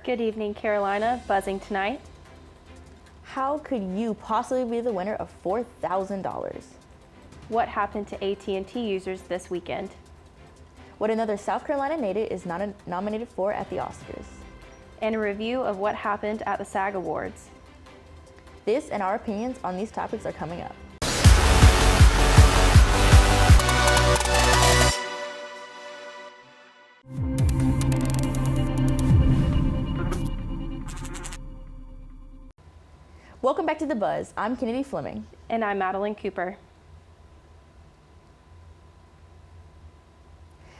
Good evening, Carolina. Buzzing tonight. How could you possibly be the winner of $4,000? What happened to AT&T users this weekend? What another South Carolina native is nominated for at the Oscars? And a review of what happened at the SAG Awards. This and our opinions on these topics are coming up. Welcome back to The Buzz. I'm Kennede Fleming. And I'm Madelyn Cooper.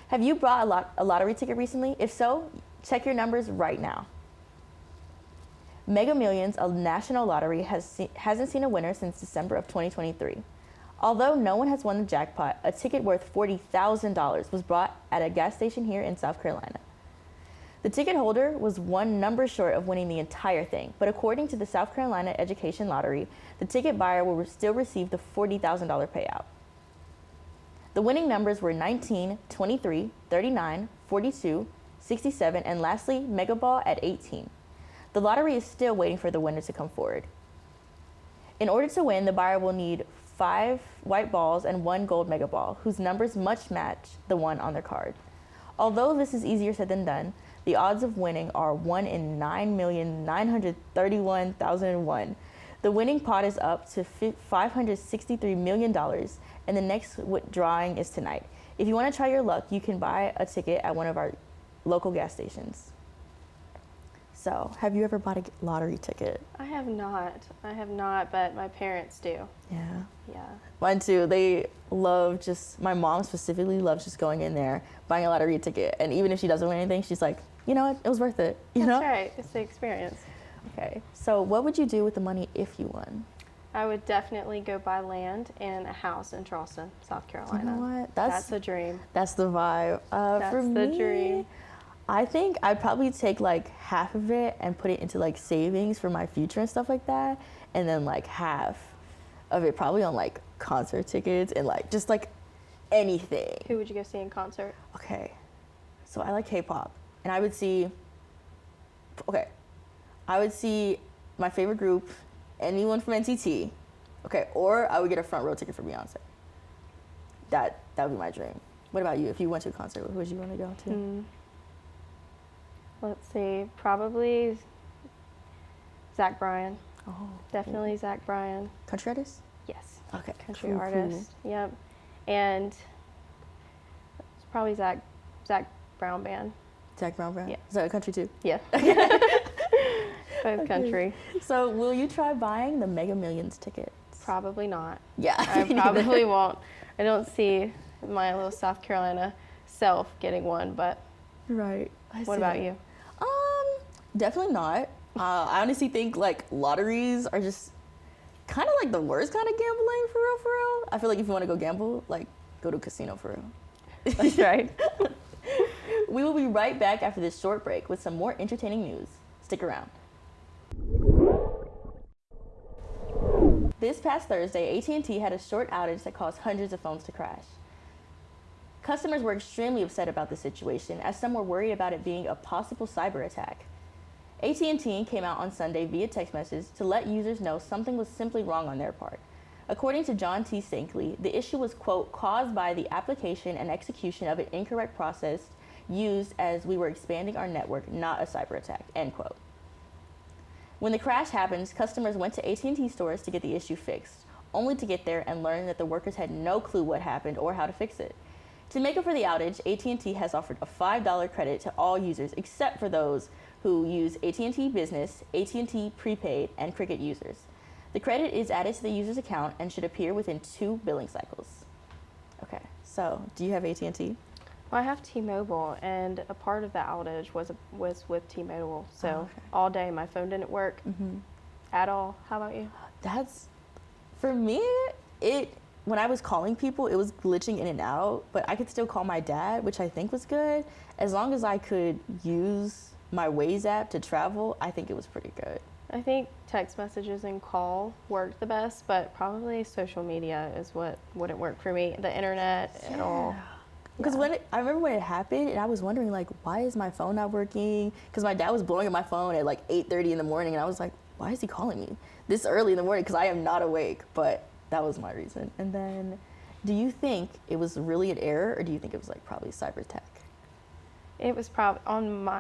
Have you bought a lottery ticket recently? If so, check your numbers right now. Mega Millions, a national lottery, hasn't seen a winner since December of 2023. Although no one has won the jackpot, a ticket worth $40,000 was bought at a gas station here in South Carolina. The ticket holder was one number short of winning the entire thing, but according to the South Carolina Education Lottery, the ticket buyer will still receive the $40,000 payout. The winning numbers were 19, 23, 39, 42, 67, and lastly, Mega Ball at 18. The lottery is still waiting for the winner to come forward. In order to win, the buyer will need 5 white balls and 1 gold Mega Ball, whose numbers must match the one on their card. Although this is easier said than done, the odds of winning are 1 in 9,931,001. The winning pot is up to $563 million, and the next drawing is tonight. If you want to try your luck, you can buy a ticket at one of our local gas stations. So, have you ever bought a lottery ticket? I have not, but my parents do. Yeah. Yeah. Mine too. My mom specifically loves just going in there, buying a lottery ticket. And even if she doesn't win anything, she's like, you know what, it was worth it. You know? That's right, it's the experience. Okay, so what would you do with the money if you won? I would definitely go buy land and a house in Charleston, South Carolina. You know what? That's a dream. That's the vibe. For the me, dream. I think I'd probably take like half of it and put it into like savings for my future and stuff like that. And then like half of it probably on like concert tickets and like just like anything. Who would you go see in concert? Okay, so I like K-pop. And I would see my favorite group, anyone from NCT, okay, or I would get a front row ticket for Beyonce. That would be my dream. What about you? If you went to a concert, who would you want to go to? Let's see, probably Zach Bryan. Oh, Definitely cool. Zach Bryan. Country artist? Yes. Okay. Country cool, artist. Cool. Yep. And it's probably Zach Brown Band. Zach Brown Band? Yeah. Is that a country too? Yeah. Both country. So will you try buying the Mega Millions tickets? Probably not. Yeah. I probably won't. I don't see my little South Carolina self getting one, but right. What about you? Definitely not. I honestly think like lotteries are just kind of like the worst kind of gambling for real. I feel like if you want to go gamble, like go to a casino for real. That's right. We will be right back after this short break with some more entertaining news. Stick around. This past Thursday, AT&T had a short outage that caused hundreds of phones to crash. Customers were extremely upset about the situation, as some were worried about it being a possible cyber attack. AT&T came out on Sunday via text message to let users know something was simply wrong on their part. According to John T. Stankley, the issue was, quote, caused by the application and execution of an incorrect process used as we were expanding our network, not a cyber attack, end quote. When the crash happens, customers went to AT&T stores to get the issue fixed, only to get there and learn that the workers had no clue what happened or how to fix it. To make up for the outage, AT&T has offered a $5 credit to all users except for those who use AT&T Business, AT&T Prepaid, and Cricket users. The credit is added to the user's account and should appear within 2 billing cycles. Okay, so do you have AT&T? Well, I have T-Mobile, and a part of the outage was with T-Mobile. So all day my phone didn't work at all. How about you? For me, when I was calling people, it was glitching in and out, but I could still call my dad, which I think was good. As long as I could use my Waze app to travel, I think it was pretty good. I think text messages and call worked the best, but probably social media is what wouldn't work for me. The internet and all. Because I remember when it happened, and I was wondering, like, why is my phone not working? Because my dad was blowing up my phone at like 8:30 in the morning, and I was like, why is he calling me this early in the morning? Because I am not awake. But that was my reason. And then, do you think it was really an error, or do you think it was like probably cyber attack? It was probably,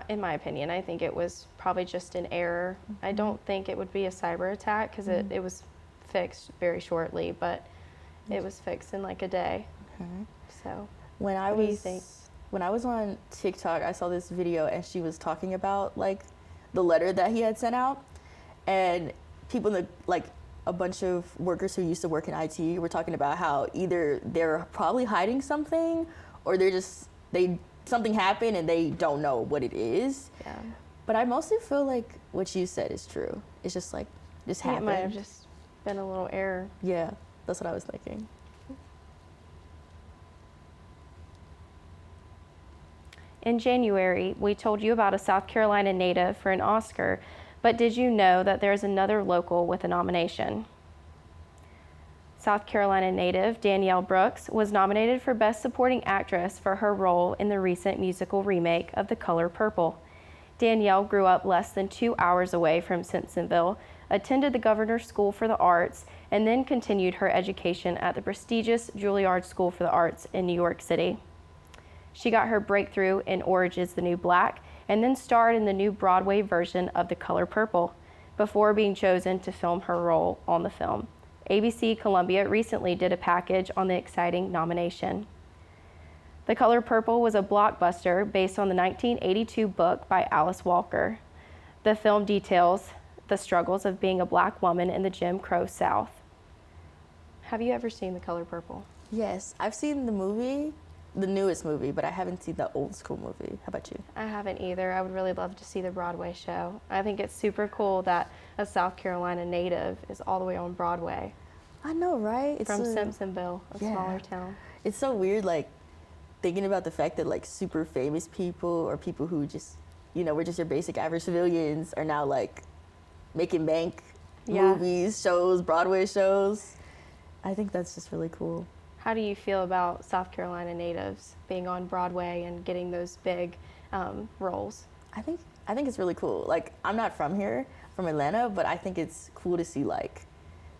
in my opinion, I think it was probably just an error. I don't think it would be a cyber attack because it was fixed very shortly, but it was fixed in like a day. So, what do you think? When I was on TikTok, I saw this video, and she was talking about like the letter that he had sent out, and people in the, like, a bunch of workers who used to work in IT were talking about how either they're probably hiding something, or something happened and they don't know what it is. Yeah. But I mostly feel like what you said is true. It's just like, this happened. It might have just been a little error. Yeah, that's what I was thinking. In January, we told you about a South Carolina native for an Oscar, but did you know that there's another local with a nomination? South Carolina native Danielle Brooks was nominated for Best Supporting Actress for her role in the recent musical remake of The Color Purple. Danielle grew up less than 2 hours away from Simpsonville, attended the Governor's School for the Arts, and then continued her education at the prestigious Juilliard School for the Arts in New York City. She got her breakthrough in Orange is the New Black and then starred in the new Broadway version of The Color Purple before being chosen to film her role on the film. ABC Columbia recently did a package on the exciting nomination. The Color Purple was a blockbuster based on the 1982 book by Alice Walker. The film details the struggles of being a black woman in the Jim Crow South. Have you ever seen The Color Purple? Yes, I've seen the movie, the newest movie, but I haven't seen the old school movie. How about you? I haven't either. I would really love to see the Broadway show. I think it's super cool that a South Carolina native is all the way on Broadway. I know, right? From Simpsonville, a smaller town. It's so weird, like, thinking about the fact that, like, super famous people or people who just, were just your basic average civilians are now, like, making bank movies, shows, Broadway shows. I think that's just really cool. How do you feel about South Carolina natives being on Broadway and getting those big roles? I think it's really cool. Like, I'm not from here, from Atlanta, but I think it's cool to see, like,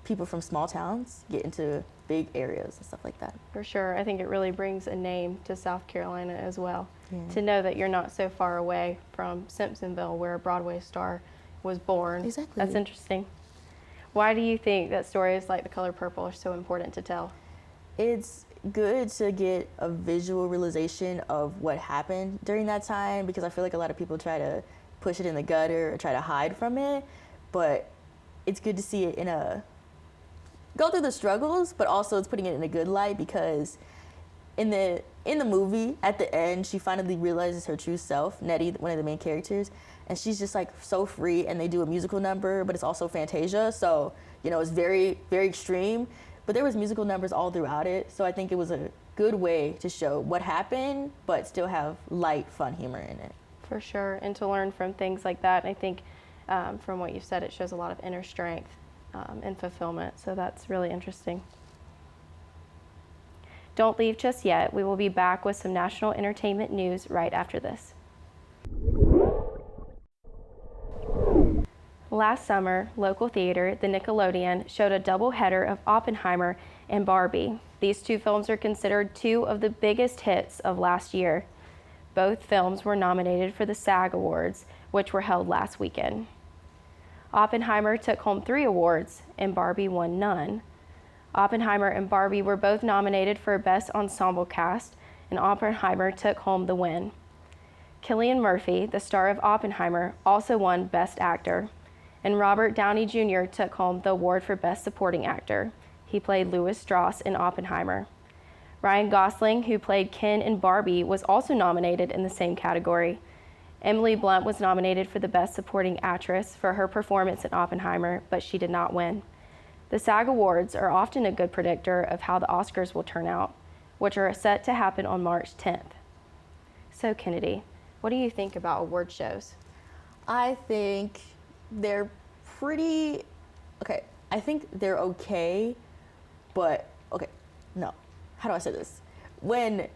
people from small towns get into big areas and stuff like that. For sure. I think it really brings a name to South Carolina as well. Yeah. To know that you're not so far away from Simpsonville, where a Broadway star was born. Exactly. That's interesting. Why do you think that stories like The Color Purple are so important to tell? It's good to get a visual realization of what happened during that time, because I feel like a lot of people try to push it in the gutter or try to hide from it, but it's good to see it go through the struggles, but also it's putting it in a good light, because in the movie, at the end, she finally realizes her true self, Kennede, one of the main characters, and she's just like so free, and they do a musical number, but it's also Fantasia, so it's very, very extreme, but there was musical numbers all throughout it, so I think it was a good way to show what happened, but still have light, fun humor in it. For sure, and to learn from things like that, I think from what you've said, it shows a lot of inner strength and fulfillment, so that's really interesting. Don't leave just yet. We will be back with some national entertainment news right after this. Last summer, local theater, the Nickelodeon, showed a double header of Oppenheimer and Barbie. These two films are considered two of the biggest hits of last year. Both films were nominated for the SAG Awards, which were held last weekend. Oppenheimer took home 3 awards, and Barbie won none. Oppenheimer and Barbie were both nominated for Best Ensemble Cast, and Oppenheimer took home the win. Cillian Murphy, the star of Oppenheimer, also won Best Actor, and Robert Downey Jr. took home the award for Best Supporting Actor. He played Louis Strauss in Oppenheimer. Ryan Gosling, who played Ken in Barbie, was also nominated in the same category. Emily Blunt was nominated for the Best Supporting Actress for her performance in Oppenheimer, but she did not win. The SAG Awards are often a good predictor of how the Oscars will turn out, which are set to happen on March 10th. So, Kennede, what do you think about award shows? I think they're pretty, okay, I think they're okay, but, okay, no. How do I say this? When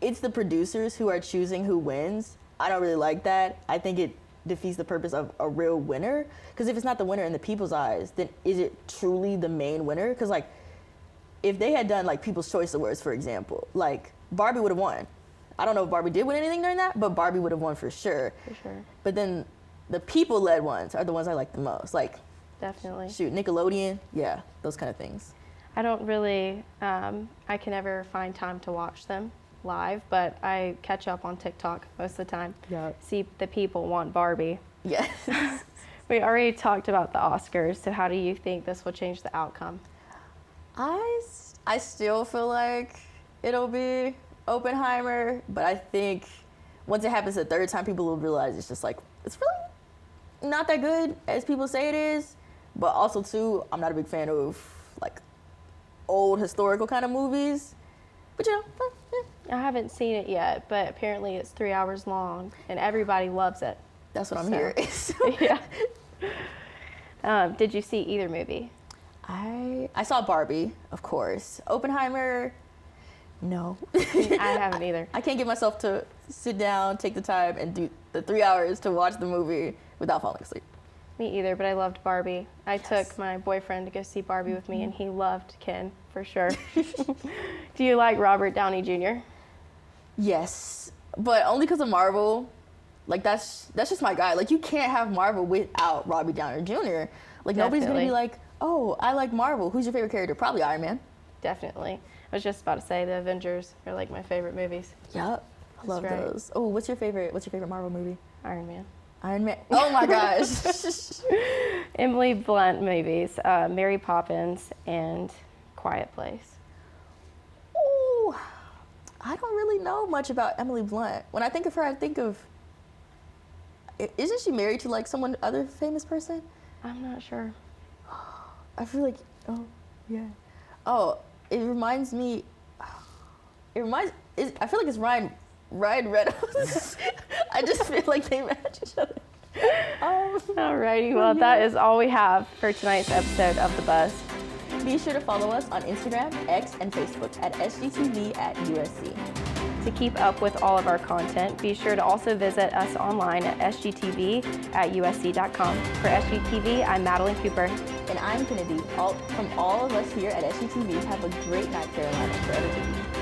it's the producers who are choosing who wins, I don't really like that. I think it defeats the purpose of a real winner. Because if it's not the winner in the people's eyes, then is it truly the main winner? Because, like, if they had done, like, People's Choice Awards, for example, like, Barbie would have won. I don't know if Barbie did win anything during that, but Barbie would have won for sure. For sure. But then the people-led ones are the ones I like the most. Like, Definitely. shoot, Nickelodeon, yeah, those kind of things. I don't really, I can never find time to watch them live, but I catch up on TikTok most of the time. Yeah. See the people want Barbie. Yes. We already talked about the Oscars, so how do you think this will change the outcome? I still feel like it'll be Oppenheimer, but I think once it happens the third time, people will realize it's just like, it's really not that good as people say it is. But also, too, I'm not a big fan of, like, old historical kind of movies. But, you know, I haven't seen it yet, but apparently it's 3 hours long, and everybody loves it. that's what I'm hearing. Yeah. Did you see either movie? I saw Barbie, of course. Oppenheimer, no. I haven't either. I can't get myself to sit down, take the time, and do the 3 hours to watch the movie without falling asleep. Me either, but I loved Barbie. I took my boyfriend to go see Barbie with me, and he loved Ken, for sure. Do you like Robert Downey Jr.? Yes, but only because of Marvel. Like, that's just my guy. Like, you can't have Marvel without Robbie Downey Jr. Like, nobody's going to be like, oh, I like Marvel. Who's your favorite character? Probably Iron Man. Definitely. I was just about to say the Avengers are like my favorite movies. Yep. I love those. Oh, what's your favorite Marvel movie? Iron Man. Iron Man. Oh my gosh. Emily Blunt movies, Mary Poppins and Quiet Place. Ooh, I don't really know much about Emily Blunt. When I think of her, I think of, isn't she married to like someone other famous person? I'm not sure. I feel like, oh yeah. Oh, it reminds me. I feel like it's Ryan Reynolds. I just feel like they match each other. Alrighty, well, that is all we have for tonight's episode of The Buzz. Be sure to follow us on Instagram, X, and Facebook at SGTV at USC. To keep up with all of our content, be sure to also visit us online at SGTV at USC.com. For SGTV, I'm Madelyn Cooper. And I'm Kennede. From all of us here at SGTV, have a great night, Carolina, forever to be.